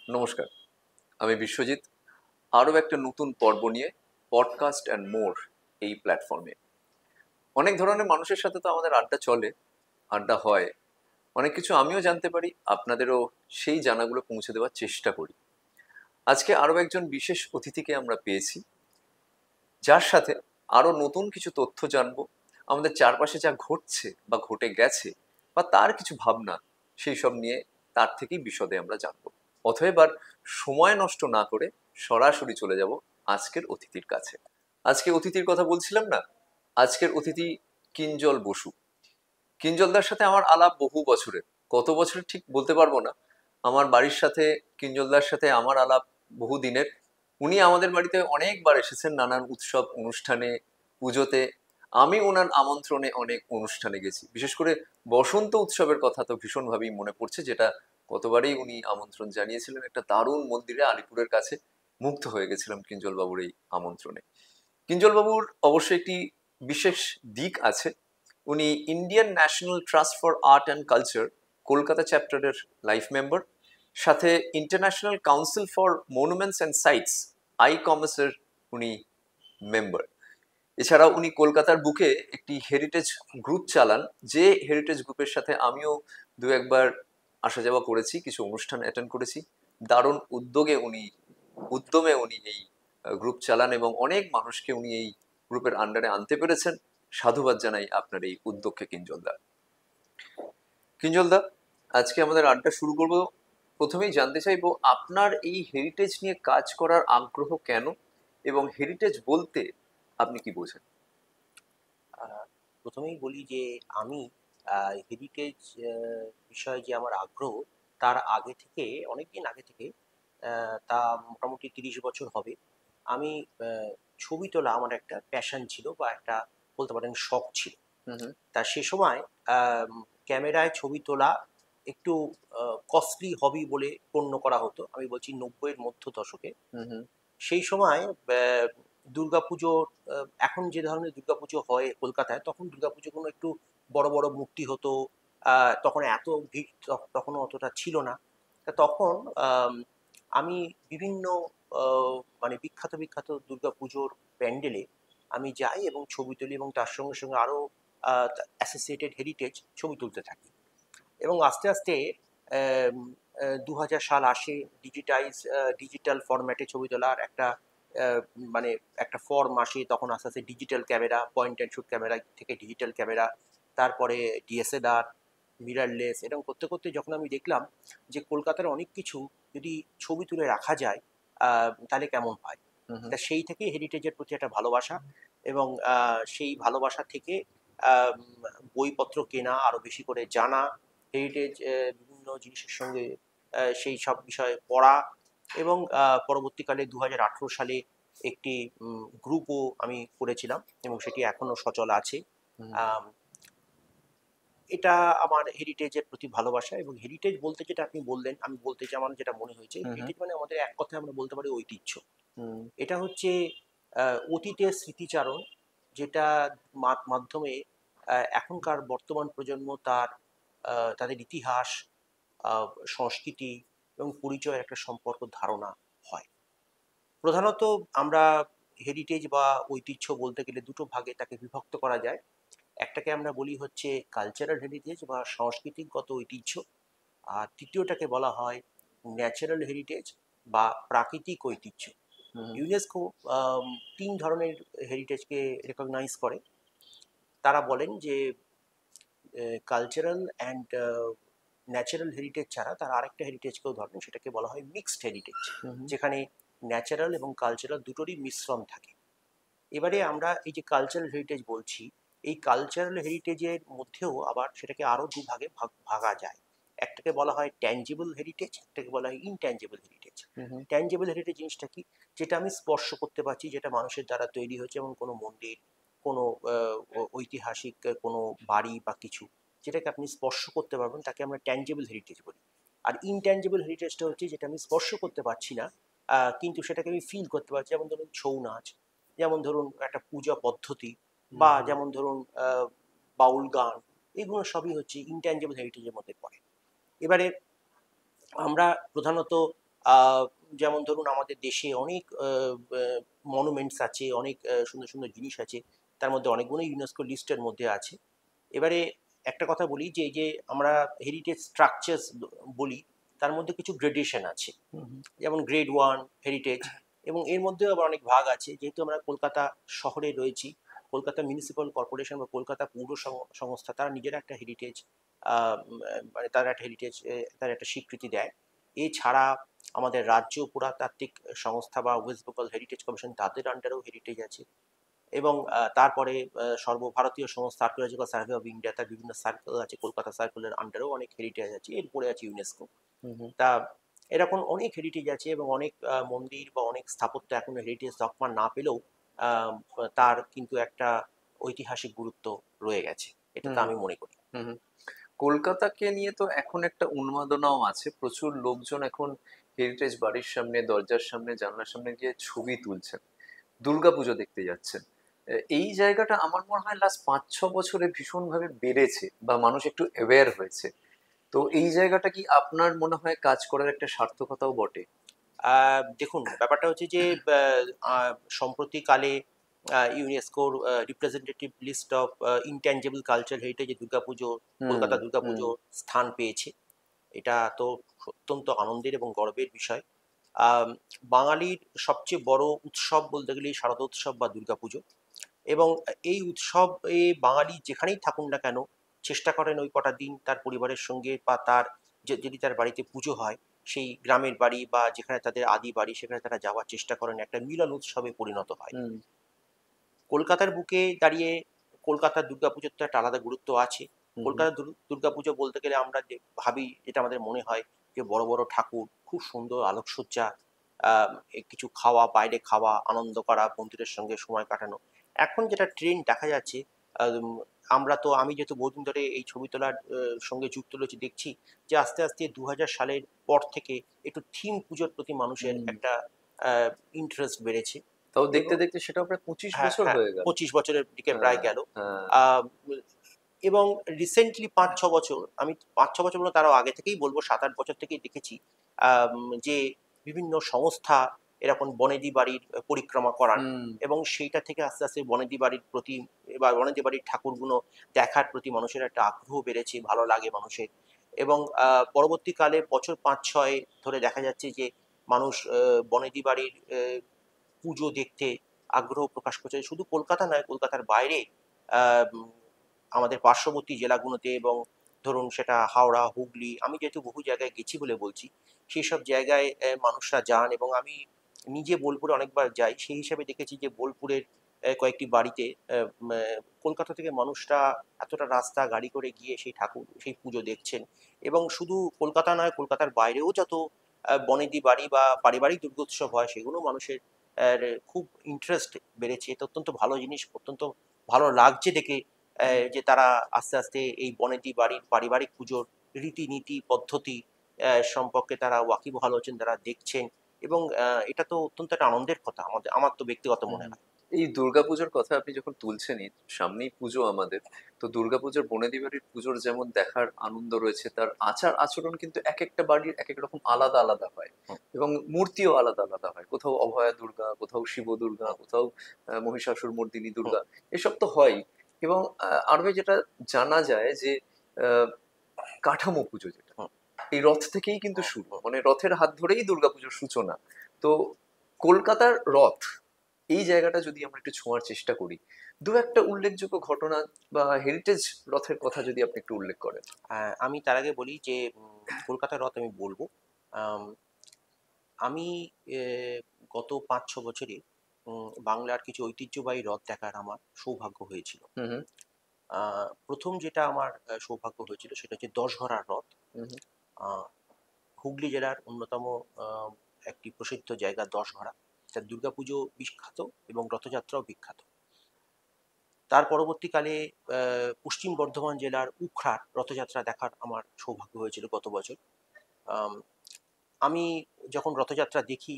নমস্কার, আমি বিশ্বজিৎ। আরও একটা নতুন পর্ব নিয়ে পডকাস্ট অ্যান্ড মোর এই প্ল্যাটফর্মে অনেক ধরনের মানুষের সাথে তো আমাদের আড্ডা চলে, আড্ডা হয়। অনেক কিছু আমিও জানতে পারি, আপনাদেরও সেই জানাগুলো পৌঁছে দেওয়ার চেষ্টা করি। আজকে আরও একজন বিশেষ অতিথিকে আমরা পেয়েছি, যার সাথে আরও নতুন কিছু তথ্য জানবো। আমাদের চারপাশে যা ঘটছে বা ঘটে গেছে বা তার কিছু ভাবনা, সেই সব নিয়ে তার থেকেই বিশদে আমরা জানবো। অতএব আর সময় নষ্ট না করে সরাসরি চলে যাব আজকের অতিথির কাছে। আজকে অতিথির কথা বলছিলাম না, আজকের অতিথি কিঞ্জল বসু। কিঞ্জলদার সাথে আমার আলাপ বহু বছরের, কত বছরের ঠিক বলতে পারবো না। আমার বাড়ির সাথে কিঞ্জলদার সাথে আমার আলাপ বহু দিনের। উনি আমাদের বাড়িতে অনেকবার এসেছেন নানান উৎসব অনুষ্ঠানে, পুজোতে। আমি ওনার আমন্ত্রণে অনেক অনুষ্ঠানে গেছি, বিশেষ করে বসন্ত উৎসবের কথা তো ভীষণভাবেই মনে পড়ছে, যেটা গতবারেই উনি আমন্ত্রণ জানিয়েছিলেন একটা দারুণ মন্দিরে আলিপুরের কাছে। মুগ্ধ হয়ে গেছিলাম কিঞ্জল বাবুর এই আমন্ত্রণে। কিঞ্জল বাবুর অবশ্যই একটি বিশেষ দিক আছে। উনি Indian national trust for art and culture Kolkata চ্যাপ্টারের লাইফ মেম্বার, সাথে international council for monuments and sites আইকমার্সের উনি মেম্বার। এছাড়াও উনি কলকাতার বুকে একটি হেরিটেজ গ্রুপ চালান, যে হেরিটেজ গ্রুপের সাথে আমিও দু একবার আসা যাওয়া করেছি, কিছু অনুষ্ঠান অ্যাটেন্ড করেছি। দারুণ উদ্যমে উনি এই গ্রুপ চালান এবং অনেক মানুষকে উনি এই গ্রুপের আন্ডারে আনতে পেরেছেন। সাধুবাদ জানাই আপনার এই উদ্যোগকে কিঞ্জলদা। কিঞ্জলদা, আজকে আমাদের আড্ডা শুরু করব। প্রথমেই জানতে চাইবো আপনার এই হেরিটেজ নিয়ে কাজ করার আগ্রহ কেন, এবং হেরিটেজ বলতে আপনি কি বোঝেন? প্রথমেই বলি যে আমি হেরিটেজ বিষয়ে যে আমার আগ্রহ, তার আগে থেকে, অনেকদিন আগে থেকে, তা মোটামুটি 30 বছর হবে। আমি ছবি তোলা আমার একটা প্যাশন ছিল, বা একটা বলতে পারেন শখ ছিল। হুম হুম তা সে সময় ক্যামেরায় ছবি তোলা একটু কস্টলি হবি বলে গণ্য করা হতো। আমি বলছি 90-এর মধ্য দশকে। হুম হুম সেই সময় দুর্গাপুজোর, এখন যে ধরনের দুর্গাপুজো হয় কলকাতায়, তখন দুর্গাপুজোগুলো একটু বড় বড় মূর্তি হতো। তখন এত ভিড় তখনও অতটা ছিল না। তা তখন আমি বিভিন্ন মানে বিখ্যাত বিখ্যাত দুর্গাপুজোর প্যান্ডেলে আমি যাই এবং ছবি তুলি, এবং তার সঙ্গে সঙ্গে আরও অ্যাসোসিয়েটেড হেরিটেজ ছবি তুলতে থাকি। এবং আস্তে আস্তে 2000 সাল আসে, ডিজিটাল ফরম্যাটে ছবি তোলার একটা মানে একটা ফর্ম আসে। তখন আস্তে আস্তে digital camera, point and shoot camera থেকে ডিজিটাল ক্যামেরা, তারপরে ডিএসএলআর, মিরারলেস, এরকম করতে করতে যখন আমি দেখলাম যে কলকাতার অনেক কিছু যদি ছবি তুলে রাখা যায়, তাহলে কেমন হয়। হুম তা সেই থেকে হেরিটেজের প্রতি একটা ভালোবাসা, এবং সেই ভালোবাসা থেকে বইপত্র কেনা, আরও বেশি করে জানা, হেরিটেজ বিভিন্ন জিনিসের সঙ্গে সেই সব বিষয়ে পড়া, এবং পরবর্তীকালে 2018 সালে একটি গ্রুপও আমি করেছিলাম, এবং সেটি এখনো সচল আছে। হুম আম, এটা আমার হেরিটেজের প্রতি ভালোবাসা। এবং হেরিটেজ বলতে যেটা আপনি বললেন, আমি বলতে চাই, আমার যেটা মনে হয়েছে, হুম হেরিটেজ মানে আমাদের এক কথায় আমরা বলতে পারি ঐতিহ্য। হুম এটা হচ্ছে অতীতের স্মৃতিচারণ, যেটা মাধ্যমে এখনকার বর্তমান প্রজন্ম তাদের ইতিহাস, আহ, সংস্কৃতি এবং পরিচয়ের একটা সম্পর্ক ধারণা হয়। প্রধানত আমরা হেরিটেজ বা ঐতিহ্য বলতে গেলে দুটো ভাগে তাকে বিভক্ত করা যায়। একটাকে আমরা বলি হচ্ছে কালচারাল হেরিটেজ বা সাংস্কৃতিকগত ঐতিহ্য, আর তৃতীয়টাকে বলা হয় ন্যাচারাল হেরিটেজ বা প্রাকৃতিক ঐতিহ্য। হুম ইউনেস্কো তিন ধরনের হেরিটেজকে রেকগনাইজ করে। তারা বলেন যে কালচারাল অ্যান্ড ন্যাচারাল হেরিটেজ ছাড়া তারা আরেকটা হেরিটেজকেও ধরেন, সেটাকে বলা হয় মিক্সড হেরিটেজ, হুম যেখানে ন্যাচারাল এবং কালচারাল দুটোরই মিশ্রণ থাকে। এবারে আমরা এই যে কালচারাল হেরিটেজ বলছি, এই কালচারাল হেরিটেজের মধ্যেও আবার সেটাকে আরও দুভাগে ভাগা যায়। একটাকে বলা হয় ট্যাঞ্জিবল হেরিটেজ, একটাকে বলা হয় ইনট্যাঞ্জিবল হেরিটেজ। হুম ট্যাঞ্জিবল হেরিটেজ জিনিসটা কি? যেটা আমি স্পর্শ করতে পারছি, যেটা মানুষের দ্বারা তৈরি হয়েছে, যেমন কোনো মন্দির, কোনো ঐতিহাসিক কোনো বাড়ি বা কিছু, যেটাকে আপনি স্পর্শ করতে পারবেন, তাকে আমরা ট্যাঞ্জিবল হেরিটেজ বলি। আর ইনট্যাঞ্জিবল হেরিটেজটা হচ্ছে যেটা আমি স্পর্শ করতে পারছি না, কিন্তু সেটাকে আমি ফিল করতে পারছি। যেমন ধরুন ছৌ নাচ, যেমন ধরুন একটা পূজা পদ্ধতি, বা যেমন ধরুন বাউল গান, এগুলো সবই হচ্ছে ইনট্যাঞ্জিবল হেরিটেজের মধ্যে পড়ে। এবারে আমরা প্রধানত যেমন ধরুন আমাদের দেশে অনেক মনুমেন্টস আছে, অনেক সুন্দর সুন্দর জিনিস আছে, তার মধ্যে অনেকগুলো ইউনেস্কো লিস্টের মধ্যে আছে। এবারে একটা কথা বলি যে এই যে আমরা হেরিটেজ স্ট্রাকচার্স বলি, তার মধ্যে কিছু গ্রেডেশন আছে। যেমন গ্রেড 1 হেরিটেজ, এবং এর মধ্যেও আবার অনেক ভাগ আছে। যেহেতু আমরা কলকাতা শহরে রয়েছি, কলকাতা মিউনিসিপ্যাল কর্পোরেশন বা কলকাতা পৌর সংস্থা তারা নিজেরা একটা হেরিটেজ, মানে তারা একটা হেরিটেজ, তার একটা স্বীকৃতি দেয়। এছাড়া আমাদের রাজ্য পুরাতাত্ত্বিক সংস্থা বা ওয়েস্ট বেঙ্গল হেরিটেজ কমিশন, তাদের আন্ডারেও হেরিটেজ আছে। এবং তারপরে সর্বভারতীয় সংস্থা আর্কিওলজিক্যাল সার্ভে অফ ইন্ডিয়া, তার বিভিন্ন সার্কেল আছে, কলকাতা সার্কেলের আন্ডারেও অনেক হেরিটেজ আছে। এরপরে আছে ইউনেস্কো। তা এরকম অনেক হেরিটেজ আছে, এবং অনেক মন্দির বা অনেক স্থাপত্য এখনো হেরিটেজ তকমা না পেলেও আহ, তার কিন্তু একটা ঐতিহাসিক গুরুত্ব রয়ে গেছে, এটা তো আমি মনে করি। কলকাতাকে নিয়ে তো এখন একটা উন্মাদনাও আছে, প্রচুর লোকজন এখন হেরিটেজ বাড়ির সামনে, দরজার সামনে, জানলার সামনে গিয়ে ছবি তুলছেন, দুর্গাপুজো দেখতে যাচ্ছেন। এই জায়গাটা আমার মনে হয় লাস্ট 5-6 বছরে ভীষণভাবে বেড়েছে, বা মানুষ একটু অ্যাওয়্যার হয়েছে। তো এই জায়গাটা কি আপনার মনে হয় কাজ করার একটা সার্থকতাও বটে? দেখুন, ব্যাপারটা হচ্ছে যে আহ, আহ, সম্প্রতিকালে ইউনেস্কোর representative list of intangible culture হেরিটেজে Durga Puja, হুম। কলকাতা হুম। দুর্গাপুজো স্থান পেয়েছে। এটা তো অত্যন্ত আনন্দের এবং গর্বের বিষয়। আম, বাঙালির সবচেয়ে বড় উৎসব বলতে গেলে শারদোৎসব বা দুর্গাপুজো। এবং এই উৎসবে বাঙালি যেখানেই থাকুন না কেন, চেষ্টা করেন ওই কটা দিন তার পরিবারের সঙ্গে, বা তার যদি তার বাড়িতে পুজো হয়, সেই গ্রামের বাড়ি বা যেখানে তাদের আদি বাড়ি, সেখানে তারা যাওয়ার চেষ্টা করেন, একটা মিলন উৎসবে পরিণত হয়। হুম। কলকাতার বুকে দাঁড়িয়ে কলকাতার দুর্গাপুজোর তো একটা আলাদা গুরুত্ব আছে। হুম। হুম। কলকাতার দুর্গাপুজো বলতে গেলে আমরা যে ভাবি, যেটা আমাদের মনে হয় যে বড় বড় ঠাকুর, খুব সুন্দর আলোকসজ্জা, কিছু খাওয়া, বাইরে খাওয়া, আনন্দ করা, বন্ধুদের সঙ্গে সময় কাটানো। এখন যেটা ট্রেন্ড দেখা যাচ্ছে, আমি যেহেতু বহুদিন ধরে এই ছবি তোলার সঙ্গে যুক্ত রয়েছি, দেখছি যে আস্তে আস্তে 2000 সালের পর থেকে একটু থিম পুজোর প্রতি মানুষের হুম। একটা ইন্টারেস্ট বেড়েছে। তাও দেখতে এবং দেখতে সেটাও প্রায় 25 হ্যাঁ, বছর হ্যাঁ, হয়ে গেল। 25 বছরের দিকে প্রায় হ্যাঁ। গেল। হ্যাঁ। আহ, এবং রিসেন্টলি 5-6 বছর, আমি 5-6 বছর বলে তারও আগে থেকেই বলবো, 7-8 বছর থেকেই দেখেছি যে বিভিন্ন সংস্থা এরকম বনেদি বাড়ির পরিক্রমা করান। হুম। এবং সেইটা থেকে আস্তে আস্তে বনেদি বাড়ির প্রতি বা বনেদি বাড়ির ঠাকুরগুলো দেখার প্রতি মানুষের একটা আগ্রহ বেড়েছে, ভালো লাগে মানুষের। এবং পরবর্তীকালে বছর 5-6 ধরে দেখা যাচ্ছে যে মানুষ বনেদি বাড়ির পুজো দেখতে আগ্রহ প্রকাশ করছে, শুধু কলকাতা নয়, কলকাতার বাইরে আমাদের পার্শ্ববর্তী জেলাগুলোতে, এবং ধরুন সেটা হাওড়া, হুগলি, আমি যেহেতু বহু জায়গায় গেছি বলে বলছি, সেই সব জায়গায় মানুষরা যান। এবং আমি নিজে বোলপুরে অনেকবার যাই, সেই হিসাবে দেখেছি যে বোলপুরের কয়েকটি বাড়িতে কলকাতা থেকে মানুষরা এতটা রাস্তা গাড়ি করে গিয়ে সেই ঠাকুর, সেই পুজো দেখছেন। এবং শুধু কলকাতা নয়, কলকাতার বাইরেও যত বনেদি বাড়ি বা পারিবারিক দুর্গোৎসব হয়, সেগুলো মানুষের খুব ইন্টারেস্ট বেড়েছে। এটা অত্যন্ত ভালো জিনিস, অত্যন্ত ভালো লাগছে দেখে যে তারা আস্তে আস্তে এই বনেদি বাড়ির পারিবারিক পুজোর রীতিনীতি পদ্ধতি সম্পর্কে তারা ওয়াকিবহাল হচ্ছেন, তারা দেখছেন। এবং এটা তো অত্যন্ত একটা আনন্দের কথা, আমার তো ব্যক্তিগত মনে হুম। হয়। এই দুর্গাপুজোর কথা আপনি যখন তুলছেনই, সামনেই পুজো আমাদের। তো দুর্গাপুজোর বনেদি বাড়ির পুজোর যেমন দেখার আনন্দ রয়েছে, তার আচার আচরণ কিন্তু এক একটা বাড়ির এক এক রকম আলাদা আলাদা হয়, হুম, এবং মূর্তিও আলাদা আলাদা হয়। কোথাও অভয়া দুর্গা, কোথাও শিব দুর্গা, হুম, কোথাও মহিষাসুর মর্দিনী হুম, দুর্গা, এসব তো হয়ই। এবং আরো যেটা জানা যায় যে আহ, কাঠামো পুজো যেটা, হুম, এই রথ থেকেই কিন্তু হুম, শুরু, হুম। মানে রথের হাত ধরেই দুর্গাপুজোর সূচনা। তো কলকাতার রথ, এই জায়গাটা যদি আমরা একটু ছোঁয়ার চেষ্টা করি, দু একটা উল্লেখযোগ্য ঘটনা বা হেরিটেজ রথের কথা যদি আপনি একটু উল্লেখ করেন। আমি তার আগে বলি যে কলকাতার রথ আমি বলবো। আম, আমি গত 5-6 বছরে বাংলার কিছু ঐতিহ্যবাহী রথ দেখার আমার সৌভাগ্য হয়েছিল। হুম। হুম। প্রথম যেটা আমার সৌভাগ্য হয়েছিল সেটা হচ্ছে দশঘরার রথ। হুম। আহ, হুগলি জেলার অন্যতম আহ, একটি প্রসিদ্ধ জায়গা দশঘরা, তার দুর্গাপুজো বিখ্যাত এবং রথযাত্রাও বিখ্যাত। তার পরবর্তীকালে পশ্চিম বর্ধমান জেলার উখড়ার রথযাত্রা দেখার আমার সৌভাগ্য হয়েছিল গত বছর। আম, আমি যখন রথযাত্রা দেখি,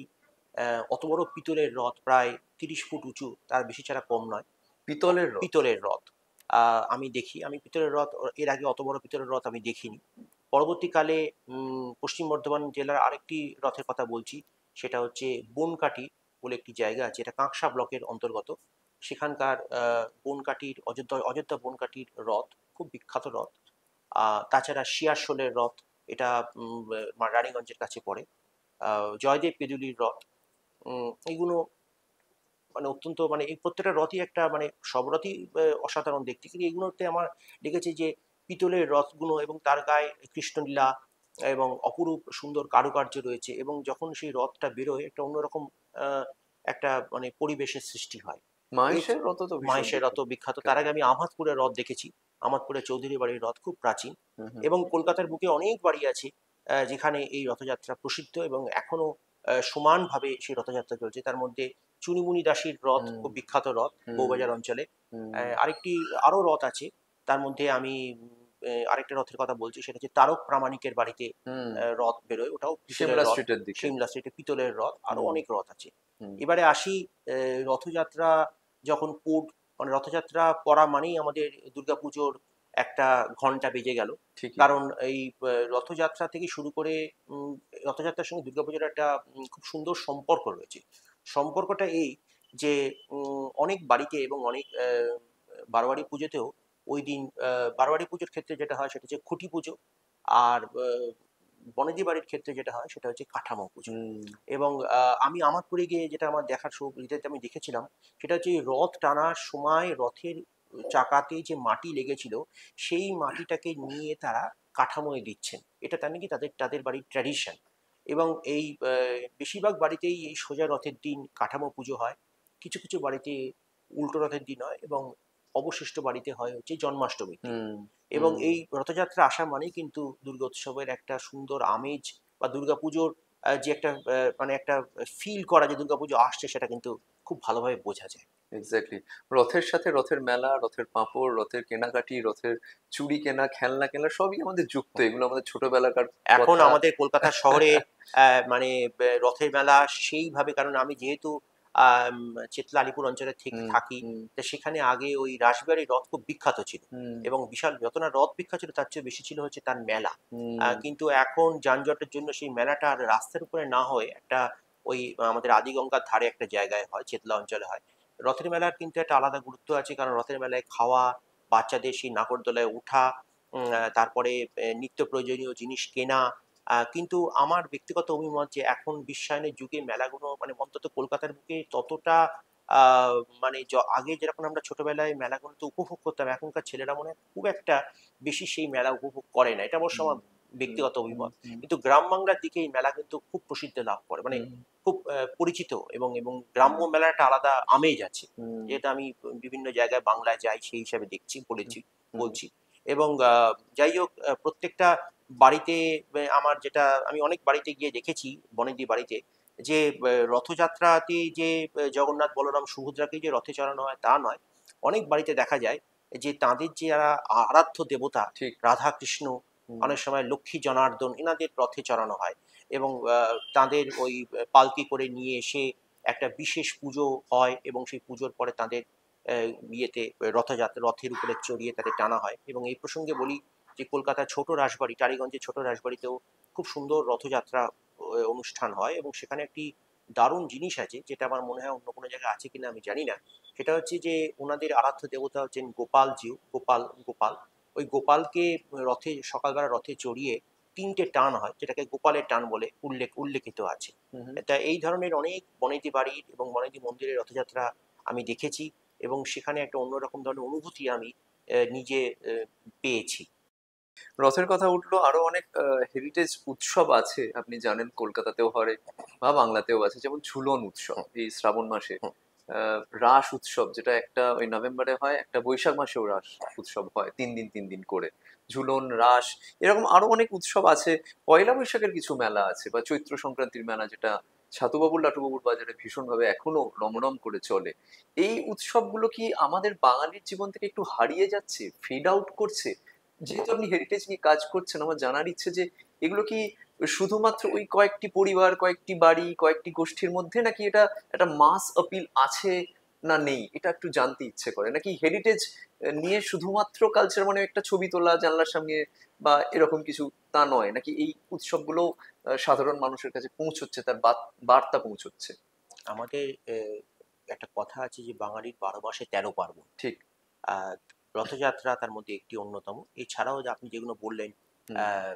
অত বড় পিতলের রথ, প্রায় 30 ফুট উঁচু, তার বেশি ছাড়া কম নয়, পিতলের রথ? পিতলের রথ। আমি দেখি, আমি পিতলের রথ এর আগে অত বড় পিতলের রথ আমি দেখিনি। পরবর্তীকালে পশ্চিম বর্ধমান জেলার আরেকটি রথের কথা বলছি, সেটা হচ্ছে বনকাটি বলে একটি জায়গা আছে, এটা কাঁকসা ব্লকের অন্তর্গত। সেখানকার বনকাটির অযোধ্যা বনকাটির রথ খুব বিখ্যাত রথ। তাছাড়া শিয়ারশোলের রথ, এটা রানীগঞ্জের কাছে পড়ে। জয়দেব পেদুলির রথ, এইগুলো মানে অত্যন্ত, মানে এই প্রত্যেকটা রথই একটা, মানে সব রথই অসাধারণ দেখতে, কিন্তু এগুলোতে আমার দেখেছি যে পিতলের রথগুলো এবং তার গায়ে কৃষ্ণলীলা এবং অপরূপ সুন্দর কারুকার্য রয়েছে, এবং যখন সেই রথটা বেরোয় একটা অন্যরকম একটা মানে পরিবেশের সৃষ্টি হয়। এই মাহেশের রথ তো ভীষণ মহেশের রথ বিখ্যাত। তার বিখ্যাত। আগে আমি আমাদপুরের রথ দেখেছি। আমাদপুরের চৌধুরী বাড়ির রথ খুব প্রাচীন, হুম হুম এবং কলকাতার বুকে অনেক বাড়ি আছে যেখানে এই রথযাত্রা প্রসিদ্ধ, এবং এখনো সমানভাবে সেই রথযাত্রা চলছে। তার মধ্যে চুনিমুনি দাসীর রথ হুম খুব বিখ্যাত রথ হুম বউবাজার অঞ্চলে। হুম আরেকটি আরো রথ আছে, তার মধ্যে আমি আরেকটা রথের কথা বলছি, সেটা হচ্ছে তারক প্রামাণিকের বাড়িতে হুম রথ বেরোয়, ওটাও পিতলের সিমলা রথ। স্ট্রিটের দিকে। সিমলা স্ট্রিটে পিতলের রথ, আরো হুম অনেক রথ আছে। হুম এবারে আসি রথযাত্রা যখন মানে রথযাত্রা পড়া মানেই আমাদের দুর্গাপুজোর একটা ঘন্টা বেজে গেল। ঠিকই। কারণ এই রথযাত্রা থেকে শুরু করে উম, রথযাত্রার সঙ্গে দুর্গাপুজোর একটা খুব সুন্দর সম্পর্ক রয়েছে। সম্পর্কটা এই যে অনেক বাড়িতে এবং অনেক বারোয়ারি পুজোতেও ওই দিন বারোয়ারি পুজোর ক্ষেত্রে যেটা হয় সেটা হচ্ছে খুঁটি পুজো, আর বনেদি বাড়ির ক্ষেত্রে যেটা হয় সেটা হচ্ছে কাঠামো পুজো। হুম এবং আমি আমাদপুরে গিয়ে যেটা আমার দেখার সুবিধাতে আমি দেখেছিলাম, সেটা হচ্ছে এই রথ টানার সময় রথের চাকাতে যে মাটি লেগেছিল, সেই মাটিটাকে নিয়ে তারা কাঠামোয় দিচ্ছেন। এটা তার নাকি তাদের তাদের বাড়ির ট্র্যাডিশন। এবং এই বেশিরভাগ বাড়িতেই এই সোজা রথের দিন কাঠামো পুজো হয়, কিছু কিছু বাড়িতে উল্টো রথের দিন হয়, এবং অবশিষ্ট বাড়িতে হয় হচ্ছে জন্মাষ্টমীর দিন। হুম এবং হুম এই রথযাত্রা আসা মানেই কিন্তু দুর্গোৎসবের একটা সুন্দর আমেজ, বা দুর্গাপুজোর যে একটা মানে একটা ফিল করা যে দুর্গাপুজো আসছে, সেটা কিন্তু খুব ভালোভাবে বোঝা যায়। এক্স্যাক্টলি। রথের সাথে রথের মেলা, রথের পাঁপড়, রথের কেনাকাটি, রথের চুড়ি কেনা, খেলনা কেনা সবই আমাদের যুক্ত। এগুলো আমাদের ছোটবেলাকার এখন কথা। আমাদের কলকাতা শহরে মানে রথের মেলা সেইভাবে, কারণ আমি যেহেতু চেতলা আলিপুর অঞ্চলে থেকে হুম থাকি, হুম তো সেখানে আগে ওই রাসবিহারী রথ খুব বিখ্যাত ছিল, হুম এবং বিশাল যত না রথ বিখ্যাত ছিল তার চেয়ে বেশি ছিল হচ্ছে তার মেলা। হুম কিন্তু এখন যানজটের জন্য সেই মেলাটা আর রাস্তার উপরে না হয়ে একটা ওই আমাদের আদিগঙ্গার ধারে একটা জায়গায় হয়, চেতলা অঞ্চলে হয়। রথের মেলার কিন্তু একটা আলাদা গুরুত্ব আছে, কারণ রথের মেলায় খাওয়া, বাচ্চাদের সেই নাগরদোলায় ওঠা, তারপরে নিত্য প্রয়োজনীয় জিনিস কেনা। কিন্তু আমার ব্যক্তিগত অভিমত যে এখন বিশ্বায়নের যুগে মেলাগুলো মানে অন্তত কলকাতার বুকে ততটা আহ, মানে আগে যেরকম আমরা ছোটবেলায় মেলাগুলোতে উপভোগ করতাম, এখনকার ছেলেরা মনে হয় খুব একটা বেশি সেই মেলা উপভোগ করে না, এটা অবশ্য হুম আমার হুম ব্যক্তিগত হুম অভিমত। হুম কিন্তু গ্রাম বাংলার দিকে এই মেলা কিন্তু খুব প্রসিদ্ধি লাভ করে, মানে হুম খুব পরিচিত, এবং এবং গ্রাম্য হুম মেলার একটা আলাদা আমেজ আছে। হুম যেটা আমি বিভিন্ন জায়গায় বাংলায় যাই সেই হিসাবে দেখছি, হুম পড়েছি, হুম বলছি। এবং যাই হোক, প্রত্যেকটা বাড়িতে আমার যেটা আমি অনেক বাড়িতে গিয়ে দেখেছি, বনেদি বাড়িতে, যে রথযাত্রাতে যে জগন্নাথ বলরাম সুভদ্রাকে যে রথে চড়ানো হয় তা নয়, অনেক বাড়িতে দেখা যায় যে তাদের যে যারা আরাধ্য দেবতা, ঠিক। রাধা কৃষ্ণ, হুম অনেক সময় লক্ষ্মী জনার্দন, এনাদের রথে চড়ানো হয়, এবং তাদের ওই পালকি করে নিয়ে এসে একটা বিশেষ পুজো হয়, এবং সেই পুজোর পরে তাদের ইয়েতে রথের উপরে চড়িয়ে তাদের টানা হয়। এবং এই প্রসঙ্গে বলি যে কলকাতার ছোট রাসবাড়ি, টালিগঞ্জের ছোট রাসবাড়িতেও খুব সুন্দর রথযাত্রা অনুষ্ঠান হয়, এবং সেখানে একটি দারুণ জিনিস আছে যেটা আমার মনে হয় অন্য কোনো জায়গায় আছে কিনা আমি জানি না। সেটা হচ্ছে যে ওনাদের আরাধ্য দেবতা হচ্ছেন গোপালজিউ, গোপাল গোপাল। ওই গোপালকে সকালবেলা রথে চড়িয়ে তিনটে টান হয়, যেটাকে গোপালের টান বলে উল্লেখিত আছে। হুম হুম। তা এই ধরনের অনেক বনেদি বাড়ির এবং বনেদি মন্দিরের রথযাত্রা আমি দেখেছি, এবং সেখানে একটা অন্যরকম ধরনের অনুভূতি আমি নিজে পেয়েছি। রথের কথা উঠলো, আরো অনেক হেরিটেজ উৎসব আছে আপনি জানেন, কলকাতাতেও হয় বা বাংলাতেও আছে, যেমন ঝুলন উৎসব হুম, এই শ্রাবণ মাসে। হুম, রাস উৎসব যেটা একটা ওই নভেম্বরে হয়, একটা বৈশাখ মাসেও রাস উৎসব হয়, 3 দিন করে। ঝুলন, রাস, এরকম আরো অনেক উৎসব আছে। পয়লা বৈশাখের কিছু মেলা আছে, বা চৈত্র সংক্রান্তির মেলা, যেটা ছাতুবাবুর লাটুবাবুর বাজারে ভীষণভাবে এখনো রমরম করে চলে। এই উৎসবগুলো কি আমাদের বাঙালির জীবন থেকে একটু হারিয়ে যাচ্ছে, ফেড আউট করছে? যেহেতু আপনি হেরিটেজ নিয়ে কাজ করছেন, আমার জানার ইচ্ছে যে এগুলো কি শুধুমাত্র ওই কয়েকটি পরিবার, কয়েকটি বাড়ি, কয়েকটি গোষ্ঠীর মধ্যে, নাকি এটা একটা মাস আপিল আছে না নেই, এটা একটু জানতে ইচ্ছে করে। নাকি হেরিটেজ নিয়ে শুধুমাত্র কালচার মানে একটা ছবি তোলা জানলার সামনে বা এরকম কিছু, তা নয়? নাকি এই উৎসবগুলো সাধারণ মানুষের কাছে পৌঁছচ্ছে, তার বার্তা পৌঁছচ্ছে? আমাদের একটা কথা আছে যে বাঙালির ১২ মাসে ১৩ পার্বণ। ঠিক। আহ, রথযাত্রা তার মধ্যে একটি অন্যতম। এছাড়াও যে আপনি যেগুলো বললেন, হুম, আহ,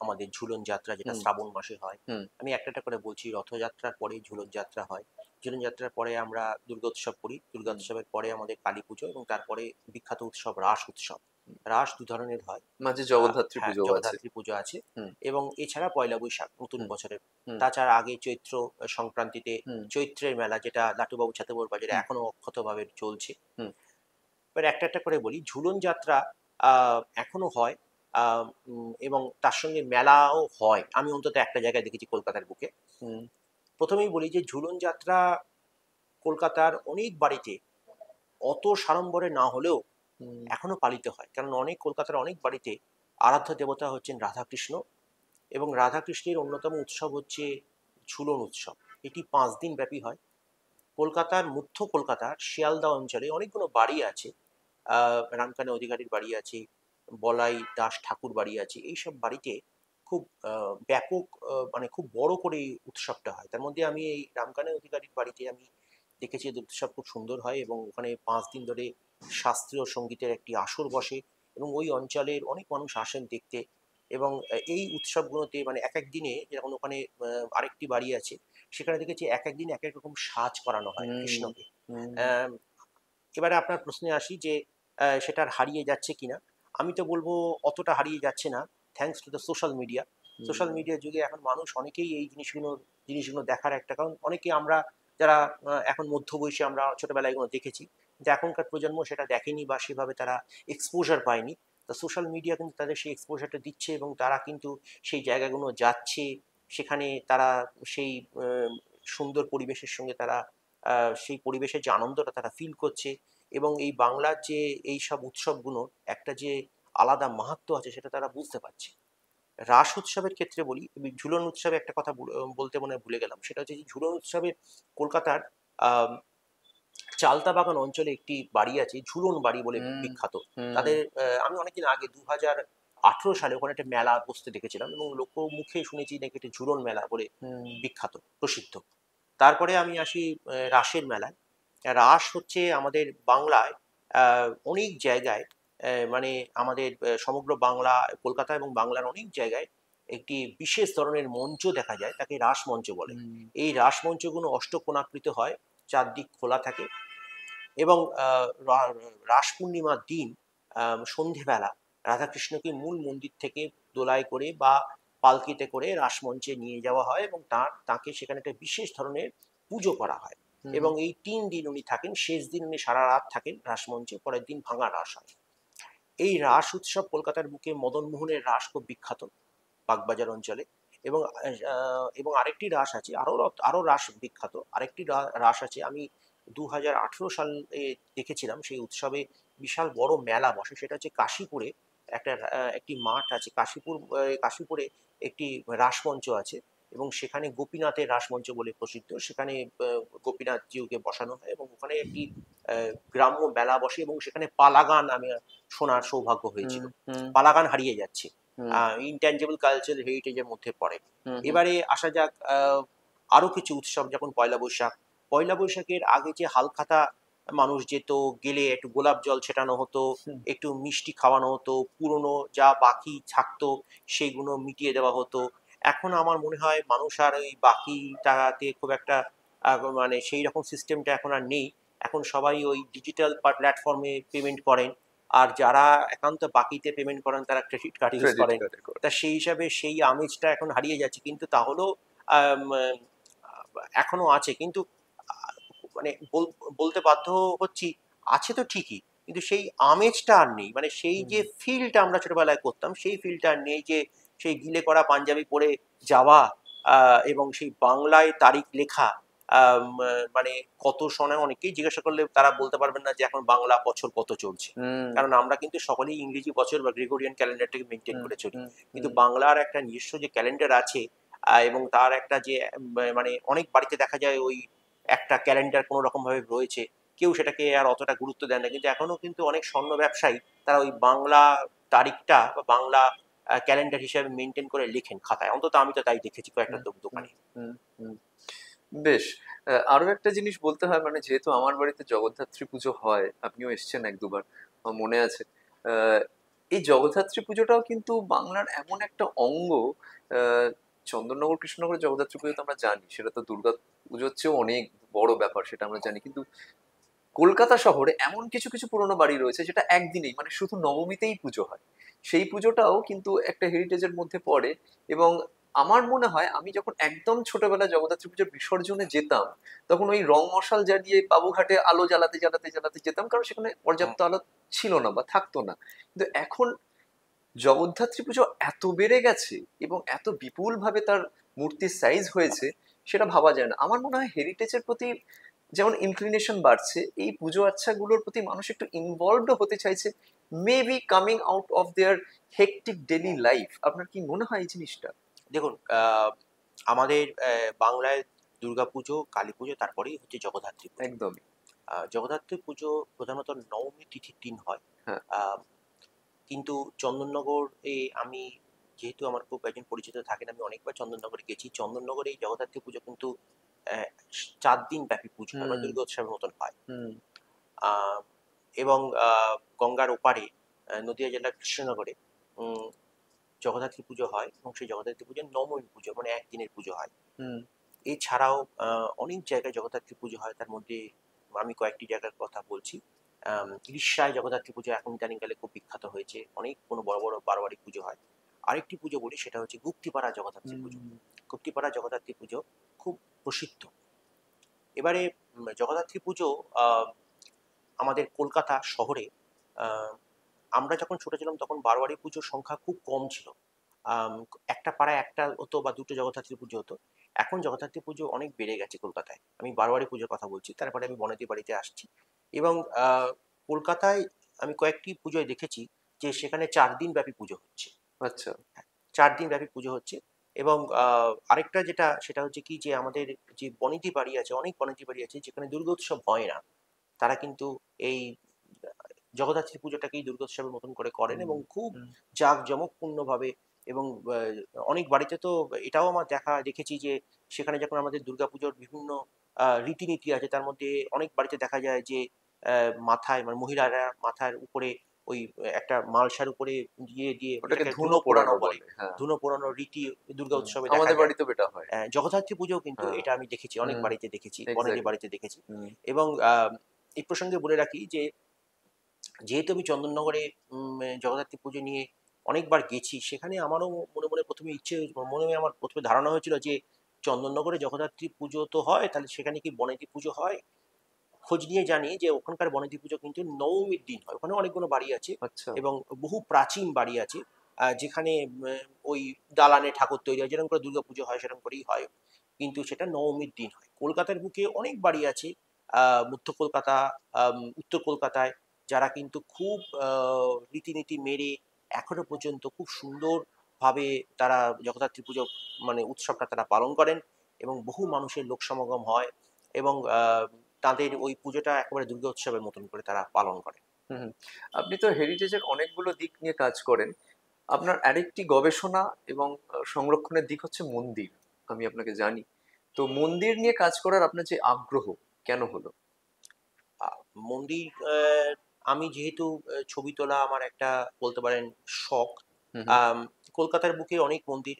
আমাদের ঝুলন যাত্রা যেটা হুম, শ্রাবণ মাসে হয়। হুম, আমি একটা একটা করে বলছি। রথযাত্রার পরে ঝুলন যাত্রা হয়। ঝুলন যাত্রার পরে আমরা দুর্গোৎসব করি। হুম, দুর্গোৎসবের পরে আমাদের কালী পুজো, এবং তারপরে বিখ্যাত উৎসব রাস উৎসব। রাস দু ধরনের হয়। মাঝে জগদ্ধাত্রী হ্যাঁ, পুজোও আছে। জগদ্ধাত্রী পুজো আছে। হুম, এবং এছাড়া পয়লা বৈশাখ নতুন হুম, বছরের। হুম, তাছাড়া আগে চৈত্র সংক্রান্তিতে হুম, চৈত্রের মেলা, যেটা লাটুবাবু ছাতুবাবুর বাজারে হুম, এখনো অক্ষতভাবে চলছে। হুম, এবার একটা একটা করে বলি। ঝুলন যাত্রা এখনো হয়, এবং তার সঙ্গে মেলাও হয়। আমি অন্তত একটা জায়গায় দেখেছি কলকাতার বুকে। হুম, প্রথমেই বলি যে ঝুলন যাত্রা কলকাতার অনেক বাড়িতে অত সাড়ম্বরে না হলেও হুম, এখনো পালিত হয়। কারণ কলকাতার অনেক বাড়িতে আরাধ্য দেবতা হচ্ছেন রাধাকৃষ্ণ, এবং রাধাকৃষ্ণের অন্যতম উৎসব হচ্ছে ঝুলন উৎসব। এটি 5 দিন ব্যাপী হয়। মধ্য কলকাতার শিয়ালদা অঞ্চলে অনেকগুলো বাড়ি আছে। রামকানে অধিকারীর বাড়ি আছে, বলাই দাস ঠাকুর বাড়ি আছে। এইসব বাড়িতে খুব ব্যাপক, মানে খুব বড় করে এই উৎসবটা হয়। তার মধ্যে আমি এই রামকানে অধিকারীর বাড়িতে আমি দেখেছি যে উৎসব খুব সুন্দর হয়, এবং ওখানে 5 দিন ধরে শাস্ত্রীয় সঙ্গীতের একটি আসর বসে, এবং ওই অঞ্চলের অনেক মানুষ আসেন দেখতে। এবং এই উৎসবগুলোতে মানে এক এক দিনে, যেমন ওখানে আরেকটি বাড়ি আছে, সেখানে দেখেছি এক এক দিন এক এক রকম সাজ করানো হয় হুম, কৃষ্ণকে। হুম, আহ, এবারে আপনার প্রশ্নে আসি যে সেটা আর হারিয়ে যাচ্ছে কিনা। আমি তো বলবো অতটা হারিয়ে যাচ্ছে না, thanks to the social media. Social হুম, মিডিয়ার যুগে এখন মানুষ অনেকেই এই জিনিসগুলো দেখার একটা কারণ। অনেকে আমরা যারা এখন মধ্যবয়সী, আমরা ছোটবেলায় এগুলো দেখেছি, কিন্তু এখনকার প্রজন্ম সেটা দেখেনি বা সেভাবে তারা এক্সপোজার পায়নি। তা সোশ্যাল মিডিয়া কিন্তু তাদের সেই এক্সপোজারটা দিচ্ছে, এবং তারা কিন্তু সেই জায়গাগুলো যাচ্ছে। সেখানে তারা সেই সুন্দর পরিবেশের সঙ্গে তারা সেই পরিবেশের যে আনন্দটা তারা ফিল করছে। এবং এই বাংলার যে এই সব উৎসবগুলোর একটা যে আলাদা মাহাত্ম্য আছে, সেটা তারা বুঝতে পারছে। রাস উৎসবের ক্ষেত্রে বলি, ঝুলন উৎসবে একটা কথা বলতে মনে হয় ভুলে গেলাম। সেটা হচ্ছে যে ঝুলন উৎসবে কলকাতার আহ চালতাবাগান অঞ্চলে একটি বাড়ি আছে, ঝুলন বাড়ি বলে হুম, বিখ্যাত। হুম, তাদের আমি অনেকদিন আগে 2018 সালে ওখানে একটা মেলা বসতে দেখেছিলাম, এবং লোক মুখে শুনেছি নাকি একটা ঝুলন মেলা বলে হুম, বিখ্যাত, প্রসিদ্ধ। তারপরে আমি আসি রাসের মেলায়। রাস হচ্ছে আমাদের বাংলায় অনেক জায়গায়, মানে আমাদের সমগ্র বাংলা, কলকাতা এবং বাংলার অনেক জায়গায় একটি বিশেষ ধরনের মঞ্চ দেখা যায়, তাকে রাস মঞ্চ বলে। হুম, এই রাস মঞ্চগুলো অষ্টকোণাকৃত হয়, চারদিক খোলা থাকে। এবং রাস পূর্ণিমার দিন সন্ধেবেলা রাধাকৃষ্ণকে মূল মন্দির থেকে দোলায় করে বা পালকিতে করে রাসমঞ্চে নিয়ে যাওয়া হয়, এবং তাকে সেখানে একটা বিশেষ ধরনের পুজো করা হয়। হুম, এবং এই 3 দিন উনি থাকেন। শেষ দিন উনি সারা রাত থাকেন রাসমঞ্চে, পরের দিন ভাঙা রাস হয়। এই রাস উৎসব কলকাতার বুকে মদনমোহনের রাস খুব বিখ্যাত, বাগবাজার অঞ্চলে। এবং আরেকটি রাস আছে, আরো রাস বিখ্যাত আরেকটি রাস আছে। আমি 2018 সালে দেখেছিলাম সেই উৎসবে বিশাল বড় মেলা বসে। সেটা হচ্ছে কাশীপুরে একটি মাঠ আছে, কাশীপুরে একটি রাসমঞ্চ আছে, এবং সেখানে গোপীনাথের রাসমঞ্চ বলে প্রসিদ্ধ। সেখানে গোপীনাথ জিউকে বসানো হয়, এবং ওখানে একটি গ্রাম্য মেলা বসে, এবং সেখানে পালাগান আমি শোনার সৌভাগ্য হুম, হয়েছিল। হুম, পালাগান হারিয়ে যাচ্ছে, হুম, ইনট্যাঞ্জেবল কালচারাল হেরিটেজের মধ্যে পড়ে। হুম, হুম, এবারে আসা যাক আরো কিছু উৎসব, যেমন পয়লা বৈশাখ। পয়লা বৈশাখের আগে যে হালখাতা মানুষ যেত, গেলে একটু গোলাপ জল ছেটানো হতো, হুম, একটু মিষ্টি খাওয়ানো হতো, পুরনো যা বাকি থাকতো সেইগুলো মিটিয়ে দেওয়া হতো। এখন আমার মনে হয় মানুষ আর ওই বাকিটাতে খুব একটা মানে সেই রকম সিস্টেমটা এখন আর নেই। এখন সবাই ওই ডিজিটাল প্ল্যাটফর্মে পেমেন্ট করেন। আর যারা একান্ত বাকিতে পেমেন্ট করেন তারা ক্রেডিট কার্ড ইউজ ক্রেডিট করেন। কার্ডে করে। তা সেই হিসাবে সেই আমেজটা এখন হারিয়ে যাচ্ছে, কিন্তু তাহলেও আম, এখনো আছে। কিন্তু আহ, মানে বলতে বাধ্য হচ্ছি, আছে তো ঠিকই, কিন্তু সেই আমেজটা আর নেই। মানে সেই হুম, যে ফিলটা আমরা ছোটবেলায় করতাম, সেই ফিলটা আর নেই। যে সেই গিলে করা পাঞ্জাবি পরে যাওয়া, এবং সেই বাংলায় তারিখ লেখা, মানে কত সনে, অনেকেই জিজ্ঞাসা করলে তারা বলতে পারবেন না যে এখন বাংলা বছর কত চলছে। হুম, কারণ আমরা কিন্তু সকলেই ইংরেজি বছর বা গ্রেগরিয়ান ক্যালেন্ডারটাকে মেনটেন হুম, করে চলি। হুম, কিন্তু হুম, বাংলার একটা নিজস্ব যে ক্যালেন্ডার আছে, এবং তার একটা যে মানে অনেক বাড়িতে দেখা যায় ওই একটা ক্যালেন্ডার কোনো রকম ভাবে রয়েছে, কেউ সেটাকে আর অতটা গুরুত্ব দেয় না। কিন্তু এখনো কিন্তু অনেক স্বর্ণ ব্যবসায়ী তারা ওই বাংলা তারিখটা বা বাংলা ক্যালেন্ডার হিসাবে মেনটেন করে লেখেন খাতায়। অন্তত আমি তো তাই দেখেছি কয়েকটা হুম, হুম, দোকানে। হুম, হুম। বেশ। আরো একটা জিনিস বলতে হয়, মানে যেহেতু আমার বাড়িতে জগদ্ধাত্রী পুজো হয়, আপনিও এসেছেন এক দুবার, আমার মনে আছে। আহ, এই জগদ্ধাত্রী পুজোটাও কিন্তু বাংলার এমন একটা অঙ্গ। আহ, চন্দননগর কৃষ্ণনগরের জগদ্ধাত্রী পুজো তো আমরা জানি, সেটা তো দুর্গা পুজোর চেয়েও অনেক বড় ব্যাপার, সেটা আমরা জানি। কিন্তু কলকাতা শহরে এমন কিছু কিছু পুরোনো বাড়ি রয়েছে যেটা একদিনেই, মানে শুধু নবমীতেই পুজো হয়। সেই পুজোটাও কিন্তু একটা হেরিটেজের মধ্যে পড়ে। এবং আমার মনে হয় আমি যখন একদম ছোটবেলায় জগদ্ধাত্রী পুজোর বিসর্জনে যেতাম, তখন ওই রং মশাল জ্বালিয়ে বাবুঘাটে আলো জ্বালাতে জ্বালাতে জ্বালাতে যেতাম, কারণ সেখানে হুম, পর্যাপ্ত আলো ছিল না বা থাকতো না। কিন্তু এখন জগদ্ধাত্রী পুজো এত বেড়ে গেছে এবং এত বিপুল ভাবে তার মূর্তির সাইজ হয়েছে, সেটা ভাবা যায় না। আমার মনে হয় হেরিটেজের প্রতি যেমন ইনক্লিনেশন বাড়ছে, এই পুজো আচ্ছাগুলোর প্রতি মানুষ একটু ইনভলভড হতে চাইছে, maybe coming out of their hectic daily life. আপনার কি মনে হয় এই জিনিসটা? দেখুন, আমাদের বাংলায় দুর্গাপুজো, কালী পুজো, তারপরেই হচ্ছে জগদ্ধাত্রী পুজো। একদমই। জগদ্ধাত্রী পুজো প্রধানত নবমী তিথির দিন হয়। হ্যাঁ। আহ, কিন্তু চন্দননগরে আমি, যেহেতু আমার খুব একজন পরিচিত থাকেন, আমি অনেকবার চন্দননগরে গেছি। চন্দননগরে এই জগদ্ধাত্রী পুজো কিন্তু আহ, 4 দিন ব্যাপী পুজো হয়, মানে হুম, দুর্গা উৎসবের মতন হয়। হুম, আহ, এবং গঙ্গার ওপারে নদিয়া জেলার কৃষ্ণনগরে উম, জগদ্ধাত্রী পুজো হয়, এবং সেই জগদ্ধাত্রী পুজো নবমী পুজো, মানে একদিনের পুজো হয়। হুম, এছাড়াও অনেক জায়গায় জগদ্ধাত্রী পুজো হয়, তার মধ্যে আমি কয়েকটি জায়গার কথা বলছি। উড়িষ্যায় জগদ্ধাত্রী পুজো এখন ইদানিংকালে খুব বিখ্যাত হয়েছে, অনেক কোনো বড় বড় বারোয়ারি পুজো হয়। আরেকটি পুজো বলি, সেটা হচ্ছে গুপ্তিপাড়া জগদ্ধাত্রী পুজো। হুম। গুপ্তিপাড়া জগদ্ধাত্রী পুজো খুব প্রসিদ্ধ। এবারে জগদ্ধাত্রী পুজো আহ, আমাদের কলকাতা শহরে, আহ, আমরা যখন ছোট ছিলাম তখন বারোয়ারি পুজোর সংখ্যা খুব কম ছিল। আম, একটা পাড়ায় একটা হতো বা দুটো জগদ্ধাত্রী পুজো হতো। এখন জগদ্ধাত্রী পুজো অনেক বেড়ে গেছে কলকাতায়। আমি বারোয়ারি পুজোর কথা বলছি, তারপরে আমি বনেদি বাড়িতে আসছি। এবং কলকাতায় আমি কয়েকটি পুজোয় দেখেছি যে সেখানে 4 দিন ব্যাপী পুজো হচ্ছে। আচ্ছা। 4 দিন ব্যাপী পুজো হচ্ছে। এবং আরেকটা যেটা, সেটা হচ্ছে কি, যে আমাদের যে বনেদি বাড়ি আছে, অনেক বনেদি বাড়ি আছে যেখানে দুর্গোৎসব হয় না, তারা কিন্তু এই জগদ্ধাত্রী পুজোটাকেই দুর্গোৎসবের মতন করে করেন, হুম, এবং খুব হুম। জাঁকজমকপূর্ণভাবে। এবং অনেক বাড়িতে তো এটাও আমার দেখেছি যে সেখানে যখন আমাদের দুর্গাপুজোর বিভিন্ন রীতিনীতি আছে, তার মধ্যে অনেক বাড়িতে দেখা যায় যে মাথায়, মানে মহিলারা মাথার উপরে ওই একটা মালসার উপরে দিয়ে দিয়ে ওটাকে যেটাকে ধুনো ধুনো পোড়ানো পোড়ানো বলে, বলে, হ্যাঁ। ধুনো পোড়ানোর রীতি দুর্গা হুম, উৎসবে দেখা আমাদের যায়। বাড়িতেও এটা হয়। জগদ্ধাত্রী পুজোও কিন্তু হ্যাঁ। এটা আমি দেখেছি, অনেক হুম। বাড়িতে দেখেছি, বনেদি এক্স্যাক্টলি। বাড়িতে দেখেছি। হুম, এবং এই প্রসঙ্গে বলে রাখি যে যেহেতু আমি চন্দননগরে জগদ্ধাত্রী পুজো নিয়ে অনেকবার গেছি, সেখানে আমারও মনে মনে প্রথমে মনে মনে আমার প্রথমে ধারণা হয়েছিল যে চন্দননগরে জগদ্ধাত্রী পুজো তো হয়, তাহলে সেখানে কি বনেদি পুজো হয়। খোঁজ নিয়ে জানি যে ওখানকার বনেদি পুজো কিন্তু নবমীর দিন হয়। ওখানে অনেকগুলো বাড়ি আছে আচ্ছা। এবং বহু প্রাচীন বাড়ি আছে, যেখানে ওই দালানে ঠাকুর তৈরি হয়, যেরকম করে দুর্গা পুজো হয় সেরকম করেই হয়, কিন্তু সেটা নবমীর দিন হয়। কলকাতার বুকে অনেক বাড়ি আছে, মধ্য কলকাতা, উত্তর কলকাতায়, যারা কিন্তু খুব রীতিনীতি মেরে এখনো পর্যন্ত খুব সুন্দরভাবে তারা জগদ্ধাত্রী পুজো, মানে উৎসবটা তারা পালন করেন, এবং বহু মানুষের লোক সমাগম হয়। এবং তাদের ওই পুজোটা একেবারে দুর্গা উৎসবের মতন করে তারা পালন করে। হুম, হুম। আপনি তো হেরিটেজের অনেকগুলো দিক নিয়ে কাজ করেন। আপনার আরেকটি গবেষণা এবং সংরক্ষণের দিক হচ্ছে মন্দির, আমি আপনাকে জানি। তো মন্দির নিয়ে কাজ করার আপনার যে আগ্রহ, কেন হলো? আহ, মন্দির, আমি যেহেতু ছবি তোলা আমার একটা, বলতে পারেন, শখ। হুম, হুম। আম, কলকাতার বুকে অনেক মন্দির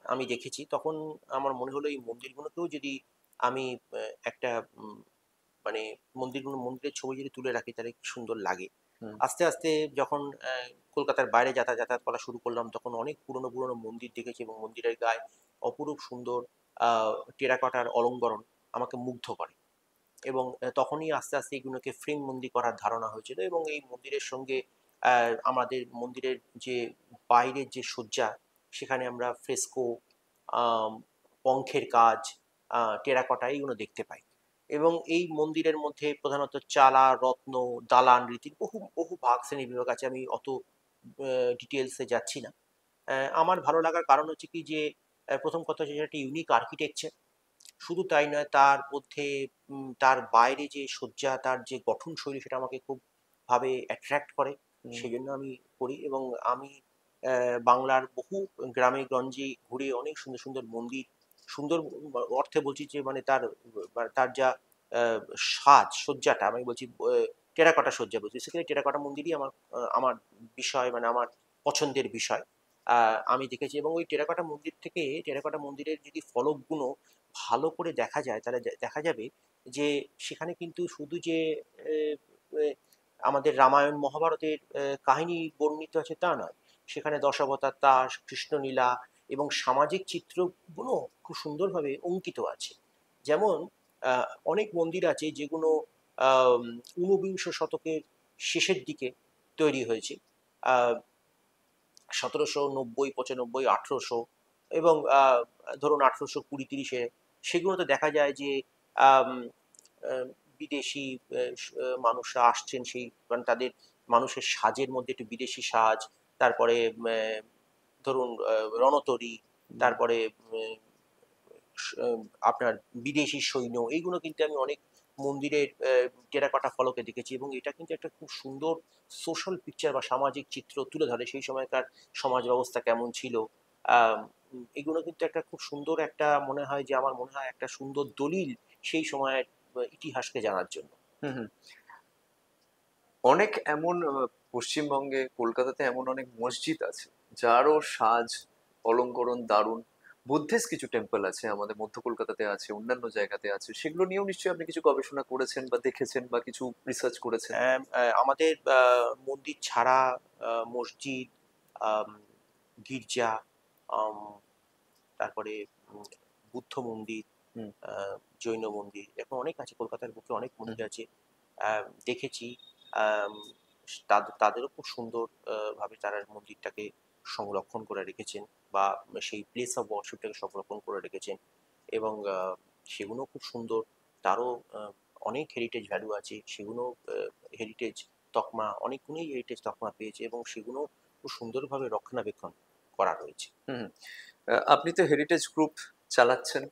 আমি দেখেছি, তখন আমার মনে হলো এই মন্দিরগুলোকেও যদি আমি একটা মানে মন্দিরের ছবি যদি তুলে রাখি তাহলে কি সুন্দর লাগে। হুম, আস্তে আস্তে যখন কলকাতার বাইরে যাতায়াত করা শুরু করলাম, তখন অনেক পুরনো পুরনো মন্দির দেখেছি, এবং মন্দিরের গায়ে অপরূপ সুন্দর টেরাকোটার অলঙ্করণ আমাকে মুগ্ধ করে। এবং তখনই আস্তে আস্তে এগুলোকে ফ্রেম বন্দি করার ধারণা হয়েছিল, এবং এই মন্দিরের সঙ্গে আমাদের মন্দিরের যে বাইরের যে সজ্জা, সেখানে আমরা ফ্রেস্কো, পঙ্খের কাজ, টেরাকোটা, এইগুলো দেখতে পাই। এবং এই মন্দিরের মধ্যে প্রধানত চালা, রত্ন, দালান রীতির বহু বহু ভাগ শ্রেণী বিভাগ আছে, আমি অত ডিটেলসে যাচ্ছি না। আমার ভালো লাগার কারণ হচ্ছে কি, যে প্রথম কথা হচ্ছে, সেটা একটা ইউনিক আর্কিটেকচার। শুধু তাই নয়, তার মধ্যে তার বাইরে যে সজ্জা, তার যে গঠন শৈলী সেটা আমাকে খুব ভাবে অ্যাট্রাক্ট করে। হুম, সেজন্য আমি করি এবং আমি বাংলার বহু গ্রামে গঞ্জে ঘুরে অনেক সুন্দর, সুন্দর মন্দির, সুন্দর অর্থে বলছি যে মানে তার যা আ সজ্জাটা আমি বলছি টেরাকোটা সজ্জা বলছি। বেসিক্যালি টেরাকোটা মন্দিরই আমার বিষয়, মানে আমার পছন্দের বিষয়। আ আমি দেখেছি এবং ওই টেরাকোটা মন্দিরের যদি ফলকগুলো ভালো করে দেখা যায় তাহলে দেখা যাবে যে সেখানে কিন্তু শুধু যে এ এ আমাদের রামায়ণ, মহাভারতের কাহিনী বর্ণিত আছে তা নয়। সেখানে দশাবতার তাস, কৃষ্ণলীলা এবং সামাজিক চিত্রগুলো খুব সুন্দরভাবে অঙ্কিত আছে। যেমন আ অনেক মন্দির আছে যেগুলো আম ঊনবিংশ শতকের শেষের দিকে তৈরি হয়েছে। আ ১৭৯০, ৯৫, ১৮০০ এবং ধরুন ১৮২০-৩০-এ সেগুলোতে দেখা যায় যে আম আ বিদেশি মানুষরা আসছেন, সেই মানে তাদের মানুষের সাজের মধ্যে একটু বিদেশি সাজ, তারপরে ধরুন রণতরী, হুম, তারপরে স আপনার বিদেশি সৈন্য, এইগুলো কিন্তু আমি অনেক মন্দিরের টেরাকোটা ফলকে দেখেছি এবং এটা কিন্তু একটা খুব সুন্দর সোশ্যাল পিকচার বা সামাজিক চিত্র তুলে ধরে। সেই সময়কার সমাজ ব্যবস্থা কেমন ছিল। আম এগুলো কিন্তু একটা খুব সুন্দর একটা মনে হয় যে আমার মনে হয় একটা সুন্দর দলিল সেই সময়ের ইতিহাসকে জানার জন্য। হুম, হুম। অনেক এমন পশ্চিমবঙ্গে, কলকাতাতে এমন অনেক মসজিদ আছে যারও সাজ অলংকরণ দারুণ। বুদ্ধিস্ট কিছু টেম্পল আছে আমাদের মধ্য কলকাতাতে, আছে অন্যান্য জায়গাতে আছে, সেগুলো নিয়েও নিশ্চয়ই আপনি কিছু গবেষণা করেছেন বা দেখেছেন বা কিছু রিসার্চ করেছেন। আমাদের মন্দির ছাড়া মসজিদ, আম গির্জা, আম তারপরে উম বুদ্ধ মন্দির, হুম, আ জৈন মন্দির, এরকম অনেক আছে। কলকাতার বুকে অনেক হুম, মন্দির আছে। আ দেখেছি। আম তাদেরও খুব সুন্দর ভাবে তারা মন্দিরটাকে সংরক্ষণ করে রেখেছেন বা সেই প্লেস অফ ওয়ারশিপটাকে সংরক্ষণ করে রেখেছেন এবং সেগুলো খুব সুন্দর। তারও আ অনেক হেরিটেজ ভ্যালু আছে। সেগুলো আ হেরিটেজ তকমা, অনেকগুলোই হেরিটেজ তকমা পেয়েছে এবং সেগুলো খুব সুন্দরভাবে রক্ষণাবেক্ষণ করা রয়েছে। হুম, হুম। আপনি তো হেরিটেজ গ্রুপ চালাচ্ছেন।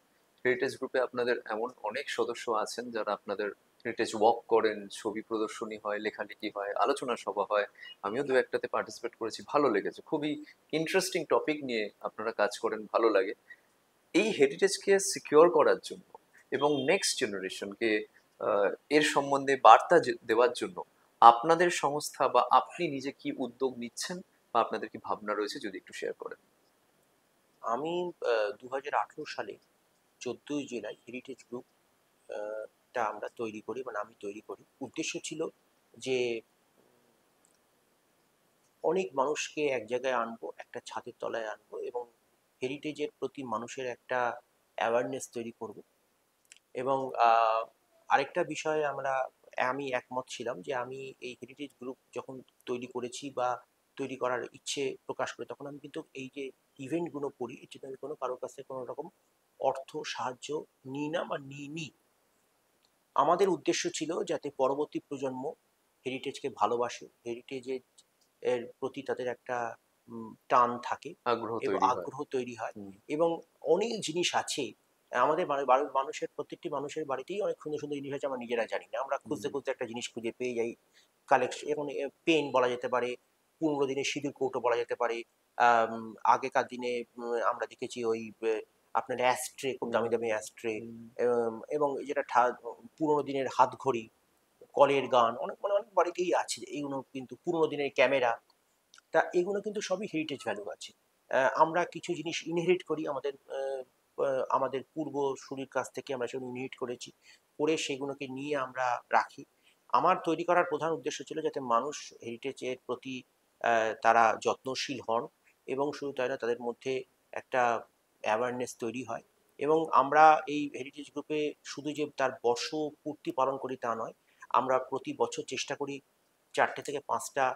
হেরিটেজ গ্রুপে আপনাদের এমন অনেক সদস্য আছেন যারা আপনাদের হেরিটেজ ওয়াক করেন, ছবি প্রদর্শনী হয়, লেখালেখি হয়, আলোচনা সভা হয়। আমিও দু একটাতে পার্টিসিপেট করেছি, ভালো লেগেছে। খুবই ইন্টারেস্টিং টপিক নিয়ে আপনারা কাজ করেন, ভালো লাগে। এই হেরিটেজকে সিকিউর করার জন্য এবং নেক্সট জেনারেশনকে এর সম্বন্ধে বার্তা দেওয়ার জন্য আপনাদের সংস্থা বা আপনি নিজে কি উদ্যোগ নিচ্ছেন বা আপনাদের কি ভাবনা রয়েছে, যদি একটু শেয়ার করেন। আমি ২০১৮ সালে ১৪ই জুলাই হেরিটেজ গ্রুপ আ টা আমরা তৈরি করি, মানে আমি তৈরি করি। উদ্দেশ্য ছিল যে অনেক মানুষকে এক জায়গায় আনবো, একটা ছাদের তলায় আনবো এবং হেরিটেজের প্রতি মানুষের একটা অ্যাওয়ারনেস তৈরি করব। এবং আরেকটা বিষয়ে আমি একমত ছিলাম যে আমি এই হেরিটেজ গ্রুপ যখন তৈরি করেছি বা তৈরি করার ইচ্ছে প্রকাশ করি, তখন আমি কিন্তু এই যে ইভেন্টগুলো করি এর জন্য আমি কোনো কারোর কাছে কোনো রকম অর্থ সাহায্য নিই না বা নিইনি। আমাদের উদ্দেশ্য ছিল যাতে পরবর্তী প্রজন্ম হেরিটেজকে ভালোবাসে, হেরিটেজের প্রতি তাদের একটা টান থাকে আগ্রহ এবং তৈরি হয়। আগ্রহ তৈরি হয় হুম, এবং অনেক জিনিস আছে। আমাদের মানুষের প্রত্যেকটি মানুষের বাড়িতেই অনেক সুন্দর, সুন্দর জিনিস আছে আমরা নিজেরা জানি না। আমরা হুম, খুঁজতে, খুঁজতে একটা জিনিস খুঁজে পেয়ে যাই। এখন পেন বলা যেতে পারে, পুরোনো দিনের সিঁদুর কৌটো বলা যেতে পারে। আম আগেকার দিনে আমরা দেখেছি ওই আপনার অ্যাশট্রে, খুব হুম, দামি, দামি অ্যাশট্রে হুম, এবং যেটা পুরোনো দিনের হাতঘড়ি, কলের গান, অনেক বাড়িতেই আছে। এইগুলো কিন্তু পুরোনো দিনের ক্যামেরা। এগুলো কিন্তু সবই হেরিটেজ ভ্যালু আছে। আমরা কিছু জিনিস ইনহেরিট করি আমাদের পূর্বসূরির কাছ থেকে আমরা সেগুলো ইনহেরিট করেছি। করে সেগুলোকে নিয়ে আমরা রাখি। আমার তৈরি করার প্রধান উদ্দেশ্য ছিল যাতে মানুষ হেরিটেজের প্রতি তারা যত্নশীল হন এবং শুধু তাই না, তাদের মধ্যে একটা অ্যাওয়ারনেস তৈরি হয় এবং আমরা এই হেরিটেজ গ্রুপে শুধু যে তার বর্ষপূর্তি পালন করি তা নয়। আমরা প্রতি বছর চেষ্টা করি ৪টে থেকে ৫টা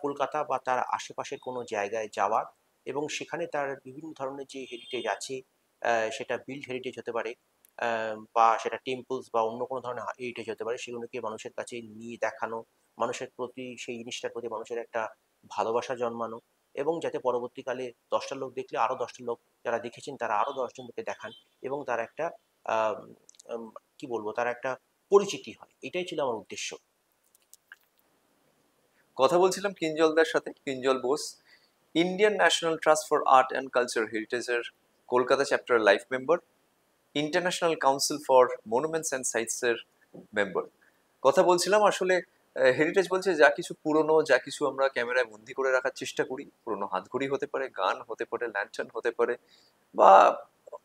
কলকাতা বা তার আশেপাশের কোনো জায়গায় যাওয়ার এবং সেখানে তার বিভিন্ন ধরনের যে হেরিটেজ আছে, সেটা বিল্ড হেরিটেজ হতে পারে, বা সেটা টেম্পলস বা অন্য কোনো ধরনের হেরিটেজ হতে পারে, সেগুলোকে মানুষের কাছে নিয়ে দেখানো, মানুষের প্রতি সেই জিনিসটার প্রতি মানুষের একটা ভালোবাসা জন্মানো এবং যাতে পরবর্তীকালে ১০টা লোক দেখলে আরও ১০টা লোক যারা দেখেছেন তারা আরও ১০ জনকে দেখান এবং তার একটা আম, আম, কি বলবো, তার একটা পরিচিতি হয়। এটাই ছিল আমার উদ্দেশ্য। কথা বলছিলাম কিঞ্জলদার সাথে, Kinjal Bose, Indian national trust for art and culture হেরিটেজের Kolkata chapter life member, international council for monuments and সাইটসের মেম্বার। কথা বলছিলাম আসলে হেরিটেজ বলছে যা কিছু পুরনো, যা কিছু আমরা ক্যামেরায় বন্দি করে রাখার চেষ্টা করি, পুরনো হাতঘড়ি হতে পারে, গান হতে পারে, ল্যান্টার্ন হতে পারে, বা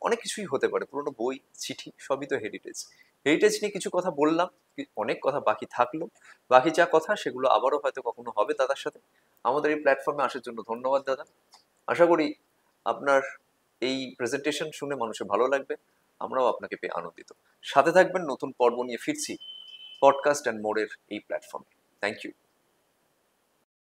অনেক কিছুই হতে পারে, পুরনো বই, চিঠি, সবই তো হেরিটেজ। হেরিটেজ নিয়ে কিছু কথা বললাম, অনেক কথা বাকি থাকলো। বাকি যা কথা সেগুলো আবারও হয়তো কখনো হবে দাদার সাথে। আমাদের এই প্ল্যাটফর্মে আসার জন্য ধন্যবাদ দাদা। আশা করি আপনার এই প্রেজেন্টেশন শুনে মানুষের ভালো লাগবে, আমরাও আপনাকে পেয়ে আনন্দিত। সাথে থাকবেন, নতুন পর্ব নিয়ে ফিরছি পডকাস্ট অ্যান্ড মোরের এই প্ল্যাটফর্মে। Thank you.